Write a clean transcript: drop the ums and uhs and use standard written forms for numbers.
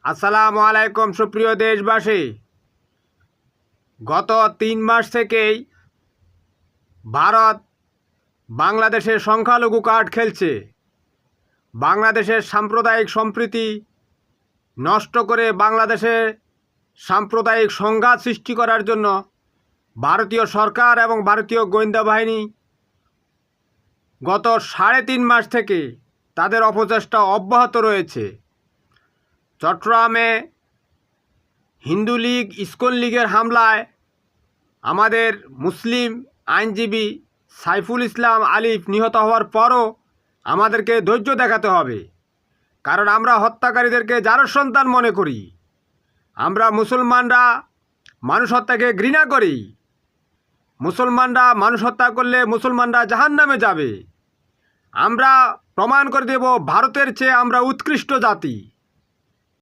আসসালামু আলাইকুম সুপ্রিয় দেশবাসী। গত ৩ মাস থেকেই ভারত বাংলাদেশের সংখ্যালঘু কার্ড খেলছে। বাংলাদেশের সাম্প্রদায়িক সম্প্রীতি নষ্ট করে বাংলাদেশে সাম্প্রদায়িক সংঘাত সৃষ্টি করার জন্য ভারতীয় সরকার এবং ভারতীয় গোয়েন্দা বাহিনী গত ৩.৫ মাস থেকে তাদের অপচেষ্টা অব্যাহত রয়েছে। চট্টগ্রামে হিন্দু লীগ ইসকন লীগের হামলায় আমাদের মুসলিম আইনজীবী সাইফুল ইসলাম আলিফ নিহত হওয়ার পরও আমাদেরকে ধৈর্য দেখাতে হবে, কারণ আমরা হত্যাকারীদেরকে জারজ সন্তান মনে করি। আমরা মুসলমানরা মানুষ হত্যাকে ঘৃণা করি। মুসলমানরা মানুষ হত্যা করলে মুসলমানরা জাহান্নামে যাবে। আমরা প্রমাণ করে দেব ভারতের চেয়ে আমরা উৎকৃষ্ট জাতি।